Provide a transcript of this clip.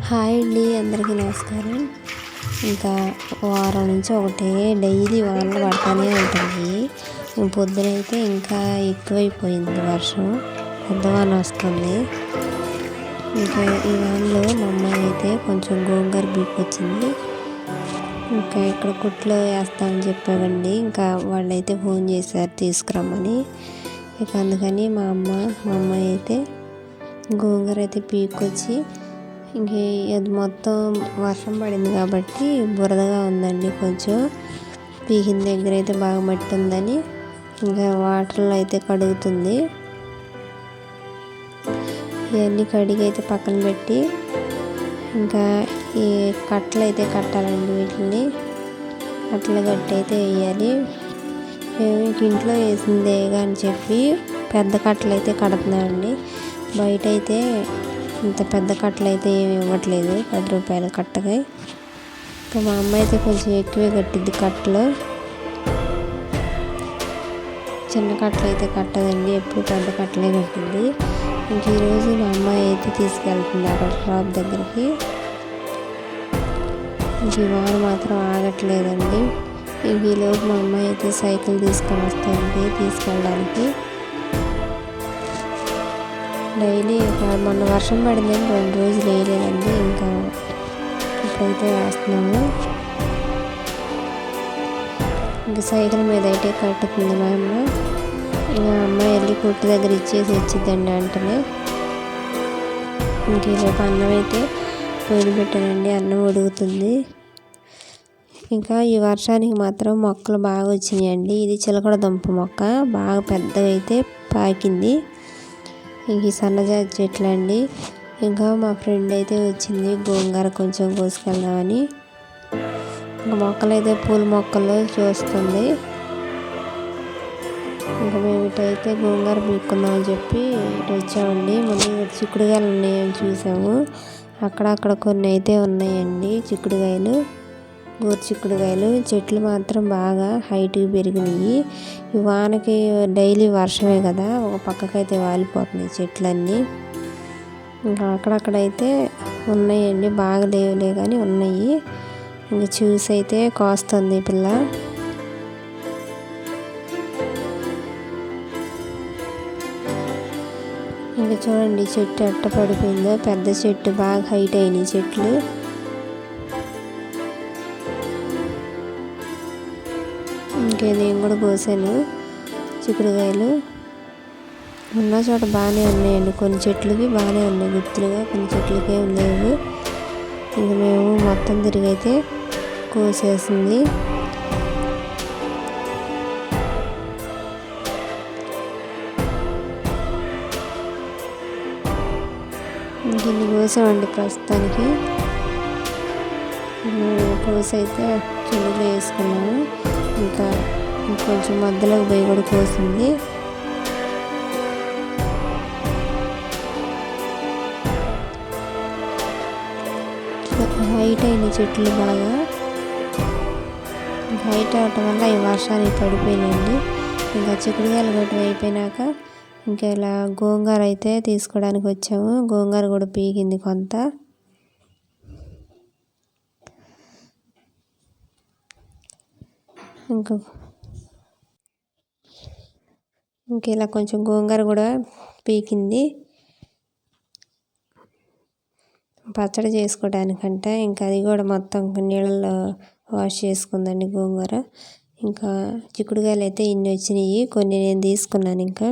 Hi అండి, అందరికీ నమస్కారం. ఇంకా వారం నుంచి ఒకటే డైలీ వానలు పడతానే ఉంటుంది. పొద్దునైతే ఇంకా ఎక్కువైపోయింది వర్షం, పెద్ద వాన వస్తుంది. ఇంకా ఈ వానలో మా అమ్మాయి అయితే కొంచెం గోంగూర బీక్కొచ్చింది. ఇంకా ఇక్కడ కుట్లో వేస్తామని చెప్పామండి. ఇంకా వాళ్ళైతే ఫోన్ చేశారు తీసుకురమ్మని. ఇక అందుకని మా అమ్మాయి అయితే గోంగూర అయితే పీక్కొచ్చి, ఇంక అది మొత్తం వర్షం పడింది కాబట్టి బురదగా ఉందండి. కొంచెం పీకిన దగ్గర అయితే బాగా మట్టి ఉందని ఇంకా వాటర్లో అయితే కడుగుతుంది. ఇవన్నీ కడిగి అయితే పక్కన పెట్టి ఇంకా ఈ కట్టలు అయితే కట్టాలండి. వీటిని కట్టలు కట్టి అయితే వేయాలి. మేము ఇంట్లో వేసిందేగా అని చెప్పి పెద్ద కట్టలు అయితే కడుతున్నామండి. బయట అయితే ఇంత పెద్ద కట్టలు అయితే ఏమి ఇవ్వట్లేదు, 10 రూపాయల కట్టకి. ఇంకా మా అమ్మ అయితే కొంచెం ఎక్కువే కట్టిద్ది కట్టలు. చిన్న కట్టలు అయితే కట్టదండి, ఎప్పుడు పెద్ద కట్టలే కట్టిద్ది. ఇంక ఈరోజు మా అమ్మాయి అయితే తీసుకెళ్తుంది అక్కడ షాప్ దగ్గరికి. ఇంక ఈ వాన మాత్రం ఆగట్లేదండి. ఇంక ఈలోపు మా అమ్మాయి అయితే సైకిల్ తీసుకొని వస్తుంది తీసుకెళ్ళడానికి. డైలీ మొన్న వర్షం పడిందని 2 రోజులు వేయలేదండి. ఇంకా ఇప్పుడైతే వేస్తున్నాము. ఇంకా సైకిల్ మీద అయితే కట్టుకుంది మా అమ్మ. ఇంకా అమ్మాయి వెళ్ళి కొట్టు దగ్గర ఇచ్చేసి వచ్చిందండి వెంటనే. ఇంక ఈలోపు అన్నం అయితే పొయ్యి పెట్టానండి, అన్నం ఉడుకుతుంది. ఇంకా ఈ వర్షానికి మాత్రం మొక్కలు బాగా వచ్చినాయండి. ఇది చిలకడ దుంప మొక్క, బాగా పెద్దగా అయితే పాకింది. ఇంక ఈ సన్నజాజి చెట్లు అండి. ఇంకా మా ఫ్రెండ్ అయితే వచ్చింది గోంగూర కొంచెం కోసుకెళ్దామని. ఇంకా మొక్కలు అయితే పూల మొక్కలు చూస్తుంది. ఇంకా మేము ఇటైతే గోంగూర పీక్కుందామని చెప్పి ఇటు వచ్చామండి. ముందు చిక్కుడుకాయలు ఉన్నాయని చూసాము. అక్కడక్కడ కొన్ని అయితే ఉన్నాయండి చిక్కుడుకాయలు, గోరు చిక్కుడుకాయలు. చెట్లు మాత్రం బాగా హైట్గా పెరిగినాయి. ఈ వానకి డైలీ వర్షమే కదా, ఒక పక్కకైతే వాలిపోతున్నాయి చెట్లన్నీ. ఇంకా అక్కడక్కడైతే ఉన్నాయండి, బాగా లేవులే కానీ ఉన్నాయి. ఇంక చూసి అయితే కోస్తుంది పిల్ల. ఇంకా చూడండి చెట్టు ఎట్ట పడిపోయిందో, పెద్ద చెట్టు, బాగా హైట్ అయినాయి చెట్లు. ఇంకా నేను కూడా కోసాను చిక్కుడుకాయలు. ఉన్న చోట బాగానే ఉన్నాయండి, కొన్ని చెట్లకి బాగానే ఉన్నాయి గుత్తులుగా, కొన్ని చెట్లకి ఏం లేవు. ఇంక మేము మొత్తం తిరిగి అయితే కోసేసింది. దీన్ని కోసామండి ప్రస్తుతానికి. కోసి అయితే చెడులో వేసుకున్నాము. ఇంకా ఇంకొంచెం మధ్యలోకి పోయి కూడా కోసింది. హైట్ అయిన చెట్లు బాగా హైట్ అవటం వల్ల ఈ వర్షానికి పడిపోయినాయండి. ఇంకా చిక్కుడుకాయలు గొడవ అయిపోయినాక ఇంకా ఇలా గోంగూర అయితే తీసుకోవడానికి వచ్చాము. గోంగూర కూడా పీకింది కొంత. ఇంక ఇలా కొంచెం గోంగూర కూడా పీకింది పచ్చడి చేసుకోవడానికంటే. ఇంకా అది కూడా మొత్తం నీళ్ళలో వాష్ చేసుకుందండి గోంగూర. ఇంకా చిక్కుడుకాయలు అయితే ఇన్ని వచ్చినాయి, కొన్ని నేను తీసుకున్నాను. ఇంకా